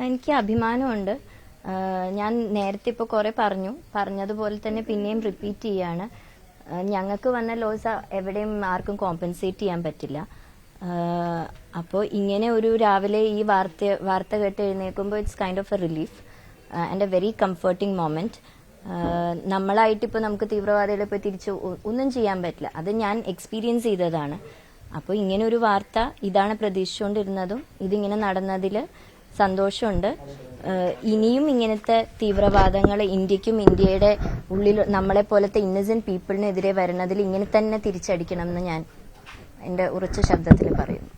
എനിക്ക് അഭിമാനമുണ്ട്. ഞാൻ നേരത്തെ ഇപ്പോൾ കുറെ പറഞ്ഞതുപോലെ തന്നെ പിന്നെയും റിപ്പീറ്റ് ചെയ്യാണ്. ഞങ്ങൾക്ക് വന്ന ലോസ് എവിടെയും ആർക്കും കോമ്പൻസേറ്റ് ചെയ്യാൻ പറ്റില്ല. അപ്പോൾ ഇങ്ങനെ ഒരു രാവിലെ ഈ വാർത്ത കേട്ട് എഴുന്നേൽക്കുമ്പോൾ it's kind of a relief and a very comforting moment. നമ്മളായിട്ടിപ്പോൾ നമുക്ക് തീവ്രവാദികളെ ഇപ്പോൾ തിരിച്ച് ഒന്നും ചെയ്യാൻ പറ്റില്ല. അത് ഞാൻ എക്സ്പീരിയൻസ് ചെയ്തതാണ്. അപ്പോൾ ഇങ്ങനെ ഒരു വാർത്ത ഇതാണ് പ്രതീക്ഷിച്ചുകൊണ്ടിരുന്നതും ഇതിങ്ങനെ നടന്നതിൽ സന്തോഷമുണ്ട്. ഇനിയും ഇങ്ങനത്തെ തീവ്രവാദങ്ങൾ ഇന്ത്യക്കും ഇന്ത്യയുടെ ഉള്ളിൽ നമ്മളെ പോലത്തെ ഇന്നസെന്റ് പീപ്പിളിനെതിരെ വരുന്നതിൽ ഇങ്ങനെ തന്നെ തിരിച്ചടിക്കണം എന്ന് ഞാൻ എന്റെ ഉറച്ച ശബ്ദത്തിൽ പറയുന്നു.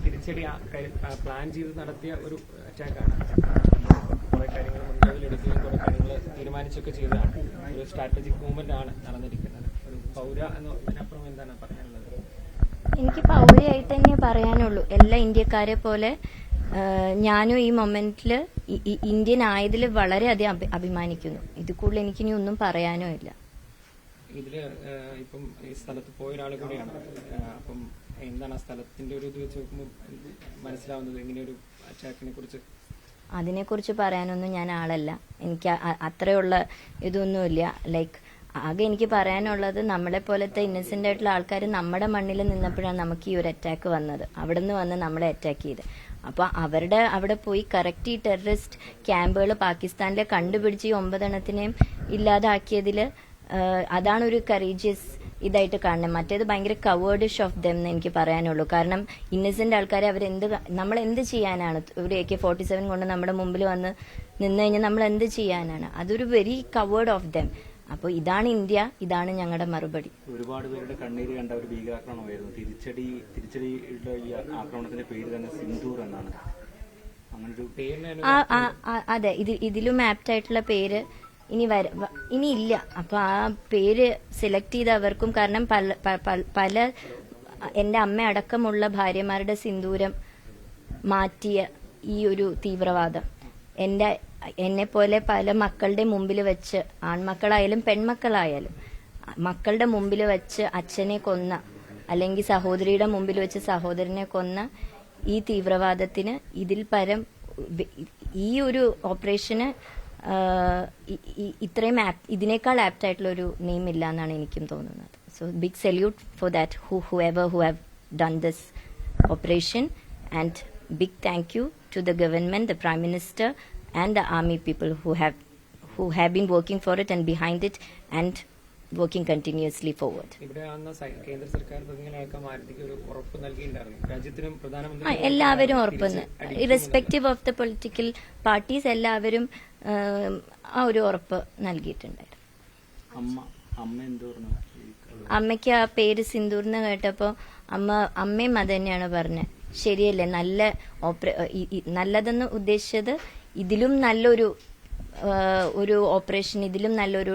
തിരിച്ചടി പ്ലാൻ ചെയ്ത് നടത്തിയ ഒരു അറ്റാക്കാണ്. കുറെ കാര്യങ്ങൾ മുൻകരുതലെടുക്കുകയും കുറെ കാര്യങ്ങൾ തീരുമാനിച്ചൊക്കെ ചെയ്തതാണ്. ഒരു സ്ട്രാറ്റജിക് മൂവ്മെന്റ് ആണ് നടന്നിരിക്കുന്നത്. ഒരു പൗര എന്നതിനപ്പുറം എന്താണ് പറയാനുള്ളത്? എനിക്ക് പൗരയായിട്ട് തന്നെ പറയാനുള്ളൂ. എല്ലാ ഇന്ത്യക്കാരെ പോലെ ഞാനും ഈ മൊമെന്റില് ഇന്ത്യൻ ആയതിൽ വളരെയധികം അഭിമാനിക്കുന്നു. ഇത് കൂടുതൽ എനിക്കിനി ഒന്നും പറയാനോ ഇല്ല. ഇതില് ഇപ്പം ഈ സ്ഥലത്ത് പോയ ഒരാൾ കൂടിയാണ്. അപ്പം എന്താണ് ആ സ്ഥലത്തിന്റെ ഒരു ഇത് വെച്ച് നോക്കുമ്പോൾ മനസ്സിലാവുന്നത് ഇങ്ങനെയൊരു അറ്റാക്കിനെ കുറിച്ച്? അതിനെക്കുറിച്ച് പറയാനൊന്നും ഞാൻ ആളല്ല. എനിക്ക് അത്രയുള്ള ഇതൊന്നുമില്ല. ലൈക്ക് ആകെ എനിക്ക് പറയാനുള്ളത് നമ്മളെ പോലത്തെ ഇന്നസെന്റ് ആയിട്ടുള്ള ആൾക്കാർ നമ്മുടെ മണ്ണിൽ നിന്നപ്പോഴാണ് നമുക്ക് ഈ ഒരു അറ്റാക്ക് വന്നത്. അവിടെ നിന്ന് വന്ന് നമ്മളെ അറ്റാക്ക് ചെയ്ത്. അപ്പൊ അവിടെ പോയി കറക്റ്റ് ഈ ടെററിസ്റ്റ് ക്യാമ്പുകൾ പാകിസ്ഥാനിലെ കണ്ടുപിടിച്ച് ഈ 9 എണ്ണത്തിനെയും ഇല്ലാതാക്കിയതിൽ അതാണ് ഒരു കറേജിയസ് ഇതായിട്ട് കാണുന്നത്. മറ്റേത് ഭയങ്കര കവേർഡിഷ് ഓഫ് ദം എന്ന് എനിക്ക് പറയാനുള്ളൂ. കാരണം ഇന്നസെന്റ് ആൾക്കാരെ നമ്മൾ എന്ത് ചെയ്യാനാണ്? ഒരു AK-47 കൊണ്ട് നമ്മുടെ മുമ്പിൽ വന്ന് നിന്ന് കഴിഞ്ഞാൽ നമ്മൾ എന്ത് ചെയ്യാനാണ്? അതൊരു വെരി കവേർഡ് ഓഫ് ദം. അപ്പോൾ ഇതാണ് ഇന്ത്യ, ഇതാണ് ഞങ്ങളുടെ മറുപടി. ഒരുപാട് പേരുടെ കണ്ണീര് കണ്ട ഒരു ഭീകരാക്രമണമായിരുന്നു. തിരിച്ചടിയുടെ ഈ ആക്രമണത്തിന്റെ പേര് തന്നെ സിന്ദൂർ എന്നാണ്. അങ്ങനൊരു അതെ, ഇതിലും ആപ്റ്റ് ആയിട്ടുള്ള പേര് ഇനി ഇല്ല. അപ്പൊ ആ പേര് സെലക്ട് ചെയ്തവർക്കും, കാരണം പല എന്റെ അമ്മ അടക്കമുള്ള ഭാര്യമാരുടെ സിന്ദൂരം മാറ്റിയ ഈ ഒരു തീവ്രവാദം എന്നെ പോലെ പല മക്കളുടെ മുമ്പിൽ വെച്ച്, ആൺമക്കളായാലും പെൺമക്കളായാലും മക്കളുടെ മുമ്പിൽ വെച്ച് അച്ഛനെ കൊന്ന, അല്ലെങ്കിൽ സഹോദരിയുടെ മുമ്പിൽ വെച്ച് സഹോദരനെ കൊന്ന ഈ തീവ്രവാദത്തിന് ഇതിൽ പരം ഈ ഒരു ഓപ്പറേഷന് ഇത്രയും ഇതിനേക്കാൾ ആപ്റ്റ് ആയിട്ടുള്ള ഒരു നെയിം ഇല്ല എന്നാണ് എനിക്കും തോന്നുന്നത്. So big salute for that who have done this operation, and big thank you to the government, the Prime Minister and the army people who have been working for it and behind it and working continuously forward. ഇവിടെ കേന്ദ്ര സർക്കാർ പ്രതിനിധികൾക്ക് ഒരു ഉറപ്പ് നൽകിയിട്ടുണ്ടായിരുന്നു. രാജ്യത്തിനും പ്രധാനമന്ത്രി എല്ലാവരും ഉറപ്പ്, irrespective of the political parties, എല്ലാവരും ആ ഒരു ഉറപ്പ് നൽകിയിട്ടുണ്ടായിരുന്നു. അമ്മയ്ക്ക് ആ പേര് സിന്ദൂർന്ന് കേട്ടപ്പോ അമ്മയും അത് തന്നെയാണ് പറഞ്ഞത്. ശരിയല്ലേ, നല്ലതെന്ന് ഉദ്ദേശിച്ചത് ഇതിലും നല്ലൊരു ഓപ്പറേഷൻ, ഇതിലും നല്ലൊരു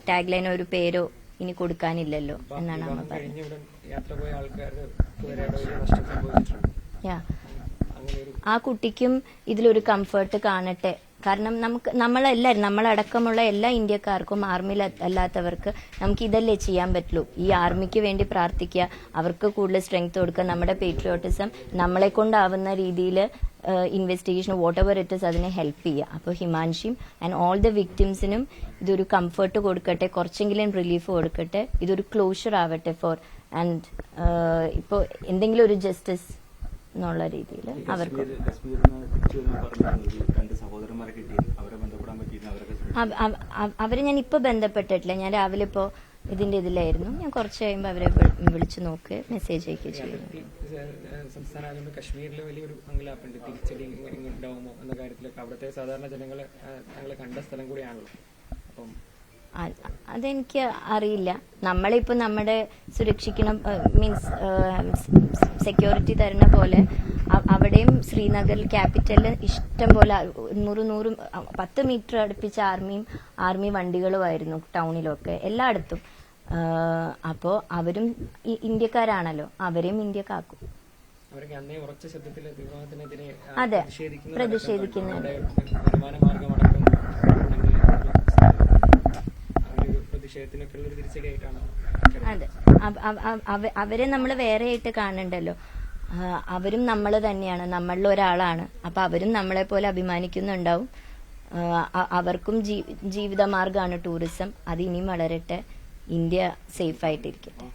ടാഗ് ലൈനോ ഒരു പേരോ ഇനി കൊടുക്കാനില്ലല്ലോ എന്നാണ് അമ്മ പറഞ്ഞത്. ആ കുട്ടിക്കും ഇതിലൊരു കംഫർട്ട് കാണട്ടെ. കാരണം നമ്മളടക്കമുള്ള എല്ലാ ഇന്ത്യക്കാർക്കും, ആർമിയിൽ അല്ലാത്തവർക്ക് നമുക്ക് ഇതല്ലേ ചെയ്യാൻ പറ്റുള്ളൂ. ഈ ആർമിക്ക് വേണ്ടി പ്രാർത്ഥിക്കുക, അവർക്ക് കൂടുതൽ സ്ട്രെങ്ത് കൊടുക്കുക, നമ്മുടെ പേട്രിയോട്ടിസം നമ്മളെ കൊണ്ടാവുന്ന രീതിയിൽ investigation what ever it is അതിനെ ഹെൽപ്പ് ചെയ്യുക. അപ്പോൾ ഹിമാൻഷിയും ആൻഡ് ഓൾ ദ വിക്ടിംസിനും ഇതൊരു കംഫർട്ട് കൊടുക്കട്ടെ, കുറച്ചെങ്കിലും റിലീഫ് കൊടുക്കട്ടെ, ഇതൊരു ക്ലോഷർ ആവട്ടെ ഫോർ ആൻഡ് ഇപ്പോൾ എന്തെങ്കിലും ഒരു ജസ്റ്റിസ് എന്നുള്ള രീതിയിൽ അവർക്ക് അവരെ ഞാൻ ഇപ്പൊ ബന്ധപ്പെട്ടിട്ടില്ല. ഞാൻ രാവിലെ ഇപ്പോ ഇതിന്റെ ഇതിലായിരുന്നു. ഞാൻ കുറച്ച് കഴിയുമ്പോൾ അവരെ വിളിച്ചു നോക്കുക, മെസ്സേജ് അയക്കുകയും ചെയ്യുന്നു. സംസ്ഥാനം കശ്മീരിൽ വലിയൊരു അങ്കലാപ്പുണ്ട്. തിരിച്ചടി ഉണ്ടാവുമോ എന്ന കാര്യത്തിലൊക്കെ അവിടുത്തെ സാധാരണ ജനങ്ങളെ കണ്ട സ്ഥലം കൂടിയാണല്ലോ. അപ്പം അതെനിക്ക് അറിയില്ല. നമ്മളിപ്പോ നമ്മുടെ സുരക്ഷിക്കണം മീൻസ് സെക്യൂരിറ്റി തരുന്ന പോലെ അവിടെയും ശ്രീനഗറിൽ ക്യാപിറ്റലിൽ ഇഷ്ടം പോലെ 110 മീറ്റർ അടുപ്പിച്ച ആർമി വണ്ടികളുമായിരുന്നു ടൗണിലൊക്കെ എല്ലായിടത്തും. അപ്പോ അവരും ഇന്ത്യക്കാരാണല്ലോ, അവരെയും ഇന്ത്യ കാക്കും. അതെ, പ്രതിഷേധിക്കുന്നുണ്ട്. അതെ, അവരെ നമ്മൾ വേറെ ആയിട്ട് കാണണ്ടല്ലോ. അവരും നമ്മൾ തന്നെയാണ്, നമ്മളിൽ ഒരാളാണ്. അപ്പൊ അവരും നമ്മളെ പോലെ അഭിമാനിക്കുന്നുണ്ടാവും. അവർക്കും ജീവിതമാർഗമാണ് ടൂറിസം. അത് ഇനിയും വളരട്ടെ. India safe ആയിട്ടിരിക്കട്ടെ.